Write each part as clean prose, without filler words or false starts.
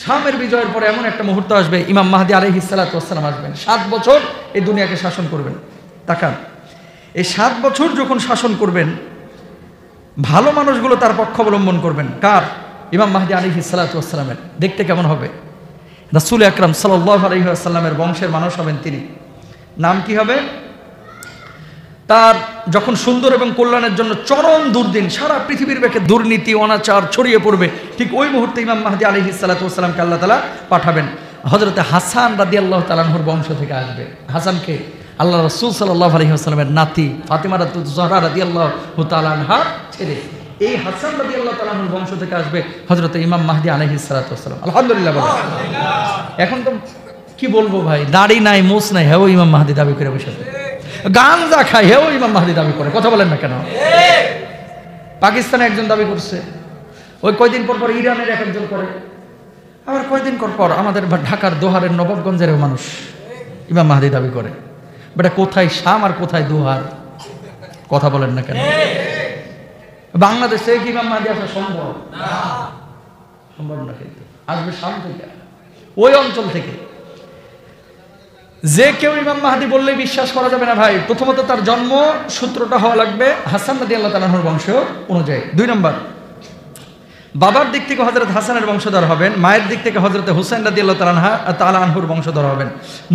শামের বিজয়ের পরে এমন একটা মুহূর্ত আসবে, ইমাম মাহদী আলাইহিস সালাতু ওয়াস সালাম আসবেন, 7 বছর এই দুনিয়াকে শাসন করবেন। তাকান, এই 7 বছর যখন শাসন করবেন, ভালো মানুষগুলো তার পক্ষ অবলম্বন করবেন। কার? ইমাম মাহদী আলাইহিস সালাতু ওয়াস সালামের। দেখতে কেমন হবে? রাসূল আকরাম সাল্লাল্লাহু আলাইহি ওয়াসাল্লামের বংশের মানুষ হবেন তিনি। নাম কি হবে তার? যখন সুন্দর এবং কল্যাণের জন্য চরম দুর্দিন, সারা পৃথিবীর ব্যাপী দুর্নীতি অনাচার ছড়িয়ে পড়বে, ঠিক ওই মুহূর্তে ইমাম মাহদী আলাইহিস সালাতু ওয়াস সালামকে আল্লাহ তাআলা পাঠাবেন। হযরতে হাসান রাদিয়াল্লাহু তাআলা আনহুর বংশ থেকে আসবে। হাসানকে আল্লাহ রাসূল সাল্লাল্লাহু আলাইহি ওয়াসাল্লামের নাতি ফাতিমা যাহরা রাদিয়াল্লাহু তাআলা আনহা ছেলে, এই হাসান রাদিয়াল্লাহু তাআলা আনহুর বংশ থেকে আসবে হযরতে ইমাম মাহদী আলাইহিস সালাতু ওয়াস সালাম। আলহামদুলিল্লাহ বলেন। এখন তো কি বলবো ভাই, দাড়ি নাই, মোছ নাই, হেও ইমাম মাহদী দাবি করে বসে আছে। গাঞ্জা খায়, হেও ইমাম মাহদী দাবি করে। কথা বলেন না কেন? পাকিস্তানে একজন দাবি করছে, ওই কয়দিন পর পর ইরানের একজন করে, আবার কয়দিন পর আমাদের ঢাকার দোহারের নবাবগঞ্জের মানুষ ইমাম মাহদী দাবি করে। বেটা কোথায় শাম আর কোথায় দোহার? কথা বলেন না কেন? বাংলাদেশে কি ইমাম মাহদী আসা সম্ভব? সম্ভব না। কিন্তু আসবে শাম থেকে, ওই অঞ্চল থেকে। যে কেউ ইমাম মাহদী বললে বিশ্বাস করা যাবে না ভাই। প্রথমত তার জন্ম সূত্রটা হওয়া লাগবে হাসান রাদিয়াল্লাহু তাআলা আনহুর বংশ অনুযায়ী। 2 নম্বর, বাবার দিক থেকে হযরত হাসানের বংশধর হবেন, মায়ের দিক থেকে হযরত হুসাইন রাদিয়াল্লাহু তাআলা আনহুর বংশধর হবেন।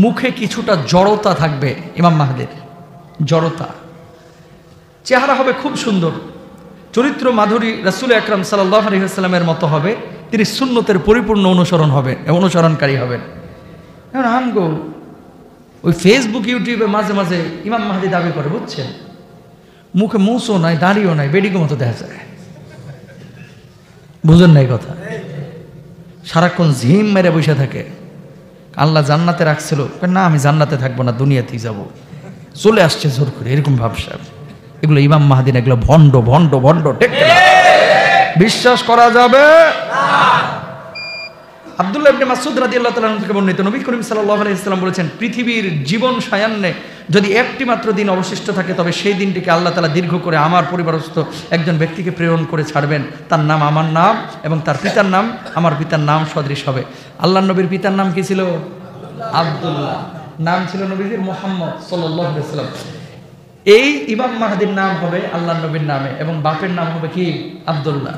মুখে কিছুটা জড়তা থাকবে ইমাম মাহদীর, জড়তা। চেহারা হবে খুব সুন্দর, চরিত্র মাধুরী রাসূল আকরাম সাল্লাল্লাহু আলাইহি ওয়াসাল্লামের মতো হবে। তিনি সুন্নতের পরিপূর্ণ অনুসরণকারী হবেন। এখন আমগো ওই ফেসবুক ইউটিউবে মাঝে মাঝে ইমাম মাহদী দাবি করে, বুঝছেন, মুখে মুছও নাই, দাড়িও নাই, বেডিগো মতো দেখা যায়। বুঝেন নাই কথা? সারাক্ষণ ঝিম মেরে বসে থাকে। আল্লাহ জান্নাতে রাখছিল, না আমি জান্নাতে থাকবো না, দুনিয়াতেই যাব, চলে আসছে জোর করে, এরকম ভাবসাব। এগুলো ইমাম মাহদী না, এগুলো ভণ্ড ভণ্ড ভণ্ড। ঠিক বিশ্বাস করা যাবে? আব্দুল্লাহ ইবনে মাসউদ রাদিয়াল্লাহু তাআলা থেকে বর্ণিত, নবী করিম সাল্লাল্লাহু আলাইহি ওয়াসাল্লাম বলেছেন, পৃথিবীর জীবন সায়ান্নে যদি একটি মাত্র দিন অবশিষ্ট থাকে, তবে সেই দিনটিকে আল্লাহ তাআলা দীর্ঘ করে আমার পরিবারস্থ একজন ব্যক্তিকে প্রেরণ করে ছাড়বেন। তার নাম আমার নাম এবং তার পিতার নাম আমার পিতার নাম সদৃশ হবে। আল্লাহর নবীর পিতার নাম কি ছিল? আব্দুল্লাহ। নাম ছিল নবীজির মুহাম্মদ সাল্লাল্লাহু আলাইহি ওয়াসাল্লাম। এই ইমাম মাহদীর নাম হবে আল্লাহর নবীর নামে এবং বাপের নাম হবে কি? আব্দুল্লাহ।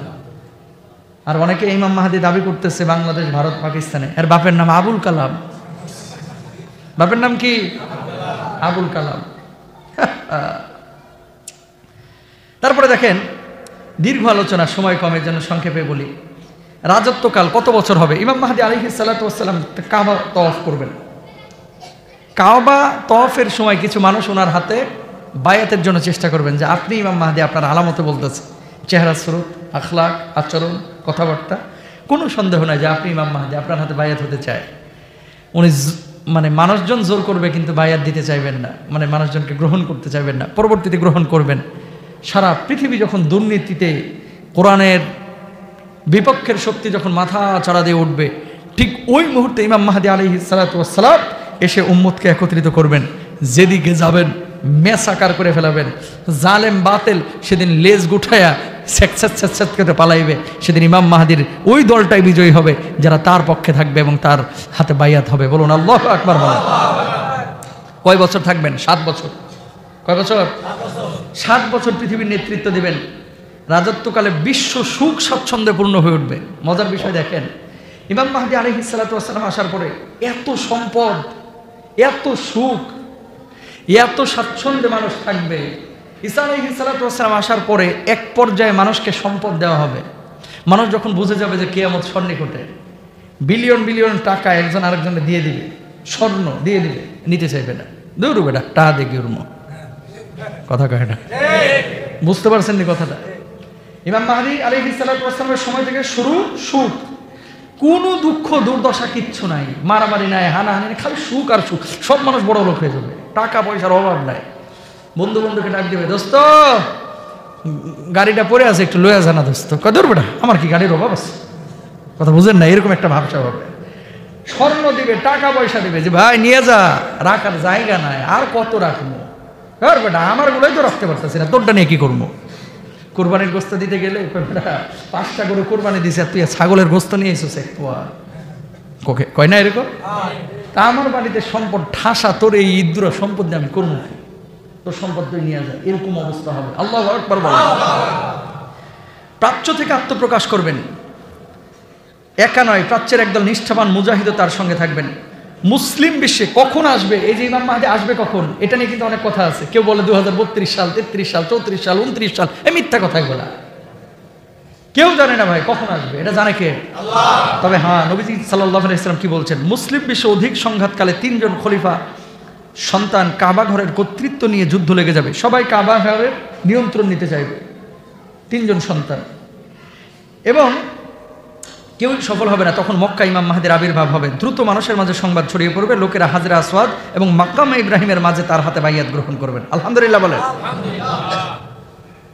আর অনেকে ইমাম মাহদী দাবি করতেছে বাংলাদেশ, ভারত, পাকিস্তানে, এর বাপের নাম আবুল কালাম। বাপের নাম কি? আবুল কালাম। তারপরে দেখেন, দীর্ঘ আলোচনা, সময় কমের জন্য সংক্ষেপে বলি। রাজত্বকাল কত বছর হবে? ইমাম মাহদী আলাইহিস সালাতু ওয়াস সালাম কাবা তওয়াফ করবেন। কাবা তওয়াফের সময় কিছু মানুষ ওনার হাতে বায়াতের জন্য চেষ্টা করবেন যে আপনি ইমাম মাহদী, আপনার আলামতে বলতেছে, চেহারা সুরত, আখলাক, আচরণ, কথাবার্তা, কোনো সন্দেহ নাই যে আপনি ইমাম মাহদী, আপনার হাতে বায়াত হতে চায়। উনি মানে মানুষজন জোর করবে কিন্তু বায়াত দিতে চাইবেন না, মানে মানুষজনকে গ্রহণ করতে চাইবেন না, পরবর্তীতে গ্রহণ করবেন। সারা পৃথিবী যখন দুর্নীতিতে, কোরআনের বিপক্ষের শক্তি যখন মাথা চাড়া দিয়ে উঠবে, ঠিক ওই মুহূর্তে ইমাম মাহদী আলাইহিস সালাতু ওয়াস সালাম এসে উম্মতকে একত্রিত করবেন। যেদিকে যাবেন মেসাকার করে ফেলাবেন। জালেম বাতিল সেদিন লেজ গুঠায়া স্যাঁত করে পালাইবে। সেদিন ইমাম মাহদীর ওই দলটাই বিজয়ী হবে যারা তার পক্ষে থাকবে এবং তার হাতে বাইয়াত হবে। বলুন আল্লাহু আকবার। বলুন কয় বছর থাকবেন? 7 বছর। কয় বছর? 7 বছর পৃথিবীর নেতৃত্ব দিবেন। রাজত্বকালে বিশ্ব সুখ স্বাচ্ছন্দ্যে পূর্ণ হয়ে উঠবে। মজার বিষয় দেখেন, ইমাম মাহদী আলাইহিস সালাতু ওয়াস সালাম আসার পরে এত সম্পদ, এত সুখ, এত স্বাচ্ছন্দ্যে মানুষ থাকবে। ঈসা আলাইহিস সালাতু ওয়াস সালাম আসার পরে এক পর্যায়ে মানুষকে সম্পদ দেওয়া হবে। মানুষ যখন বুঝে যাবে যে কিয়ামত সন্নিকটে, বিলিয়ন বিলিয়ন টাকা একজন আরেকজনে দিয়ে দিবে, স্বর্ণ দিয়ে দিবে, নিতে চাইবে না। দৌড় বেটা টা দেখি উর্ম, কথা কয় না। বুঝতে পারছেন নি কথাটা? ইমাম মাহদী আলাইহিস সালাতু ওয়াস সালামের সময় থেকে শুরু সুখ, কোনো দুঃখ দুর্দশা কিচ্ছু নাই, মারামারি নাই, হানাহানি নাই, খালি সুখ আর সুখ। সব মানুষ বড় লোক হয়ে যাবে, টাকা পয়সার অভাব নাই। বন্ধু বন্ধুকে ডাক দেবে, দোস্ত গাড়িটা পড়ে আছে, একটু লয়ে জানা দোস্ত। কদর বেটা আমার কি গাড়ির অভাব আছে? কথা বুঝেন না? এরকম একটা ভাবসা হবে। স্বর্ণ দিবে, টাকা পয়সা দিবে, যে ভাই নিয়ে যা, রাখার জায়গা নাই, আর কত রাখবো? আর বেটা আমার গুলোই তো রাখতে পারতেছি না, তোরটা নিয়ে কি করবো? কোরবানির গোস্ত দিতে গেলে 5টা গরু কোরবানি দিছে, তুই ছাগলের গোস্ত নিয়ে এসেছিস এক পোয়া। কয় না এরকম? তা আমার বাড়িতে সম্পদ ঠাসা, তোর এই ইদ্র সম্পদ দিয়ে আমি করবো কি? তোর সম্পদ তুই নিয়ে যায়, এরকম অবস্থা হবে। আল্লাহু আকবার বলেন। প্রাচ্য থেকে আত্মপ্রকাশ করবেন, একা নয়, প্রাচ্যের একদল নিষ্ঠাবান মুজাহিদও তার সঙ্গে থাকবেন। মুসলিম বিশ্বে কখন আসবে, এই যে ইমাম মাহদী আসবে কখন, এটা নিয়ে কিন্তু অনেক কথা আছে। কেউ বলে 2032 সাল, 33 সাল, 34 সাল, 29 সাল, এই মিথ্যা কথা এগুলা। কেউ জানে না ভাই কখন আসবে, এটা জানে কে? আল্লাহ। তবে হ্যাঁ, নবীজি সাল্লাল্লাহু আলাইহি ওয়াসাল্লাম কি বলছেন, মুসলিম বিশ্বে অধিক সংঘাতকালে 3 জন খলিফা সন্তান কাবা ঘরের কর্তৃত্ব নিয়ে যুদ্ধ লেগে যাবে। সবাই কাবা ঘরের নিয়ন্ত্রণ নিতে চাইবে, 3 জন সন্তান, এবং কেউ সফল হবে না। তখন মক্কা ইমাম মাহদীর আবির্ভাব হবে। দ্রুত মানুষের মাঝে সংবাদ ছড়িয়ে পড়বে, লোকেরা হাজরা আসওয়াদ এবং মাকামে ইব্রাহিমের মাঝে তার হাতে বাইয়াত গ্রহণ করবেন। আলহামদুলিল্লাহ বলেন।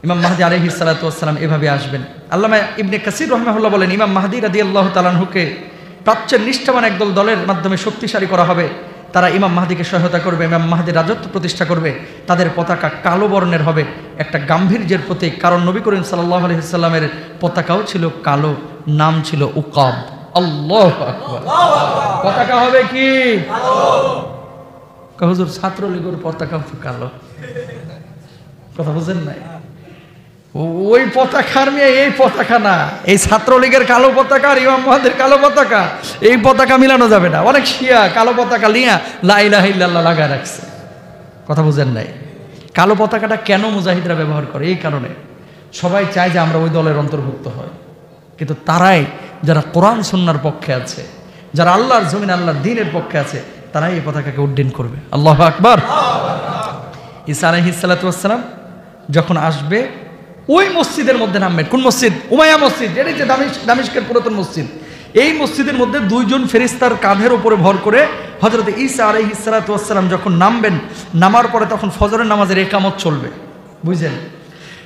ইমাম মাহদী আলাইহিস সালাতু ওয়াস সালাম এভাবে আসবেন। আল্লামা ইবনে কাসির রাহিমাহুল্লাহ বলেন, ইমাম মাহদী রাদিয়াল্লাহু তাআলা আনহুকে প্রাচ্যের নিষ্ঠাবান একদল দলের মাধ্যমে শক্তিশালী করা হবে। তারা ইমাম মাহদীকে সহায়তা করবে, ইমাম মাহদীর রাজত্ব প্রতিষ্ঠা করবে। তাদের পতাকা কালো বর্ণের হবে, একটা গাম্ভীর্যের প্রতীক। কারণ নবী করিম সাল্লাল্লাহু আলাইহি সাল্লামের পতাকাও ছিল কালো, নাম ছিল উকাব। আল্লাহু আকবার। পতাকা হবে কি? কালো। হুজুর ছাত্রলীগের পতাকা কালো, কথা বুঝেন নাই? ওই পতাকার মেয়ে এই পতাকা না, এই ছাত্রলীগের কালো পতাকা আর ইমাম মাহদীর কালো পতাকা, এই পতাকা মিলানো যাবে না। অনেক শিয়া কালো পতাকা নিয়ে লা ইলাহা ইল্লাল্লাহ লাগায় রাখছে, কথা বুঝেন নাই? কালো পতাকাটা কেন মুজাহিদরা ব্যবহার করে? এই কারণে সবাই চায় যে আমরা ওই দলের অন্তর্ভুক্ত হয়, কিন্তু তারাই যারা কোরআন সুন্নাহর পক্ষে আছে, যারা আল্লাহর জমিন আল্লাহর দ্বীনের পক্ষে আছে, তারাই এই পতাকাকে উড্ডীন করবে। আল্লাহু আকবার। ঈসা আলাইহিস সালাতু ওয়াস সালাম যখন আসবে, ওই মসজিদের মধ্যে নামবেন। কোন মসজিদ? উমাইয়া মসজিদ, এটাই যে দামিশকের পুরাতন মসজিদ। এই মসজিদের মধ্যে 2 জন ফেরেশতার কাঁধের উপরে ভর করে হযরত ঈসা আলাইহিস সালাতু ওয়াস সালাম যখন নামবেন, নামার পরে তখন ফজরের নামাজের ইকামত চলবে, বুঝলেন?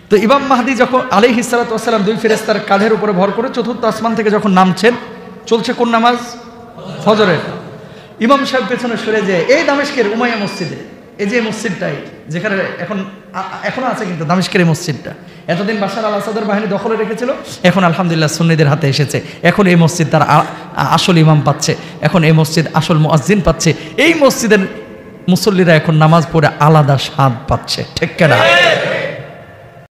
তো ইমাম মাহদী যখন আলাইহিস সালাতু ওয়াস সালাম 2 ফেরেশতার কাঁধের উপরে ভর করে চতুর্থ আসমান থেকে যখন নামছেন, চলছে কোন নামাজ? ফজরের। ইমাম সাহেব পেছনে সরে যায়, এই দামেশকের উমাইয়া মসজিদে, এই যে মসজিদটাই যেখানে এখনো আছে কিন্তু দামেশকের এই মসজিদটা, এতদিন বাশার আল আসাদের বাহিনী দখলে রেখেছিল, এখন আলহামদুলিল্লাহ সুন্নিদের হাতে এসেছে। এখন এই মসজিদ তার আসল ইমাম পাচ্ছে, এখন এই মসজিদ আসল মুয়াজ্জিন পাচ্ছে, এই মসজিদের মুসল্লিরা এখন নামাজ পড়ে আলাদা স্বাদ পাচ্ছে, ঠিক কিনা?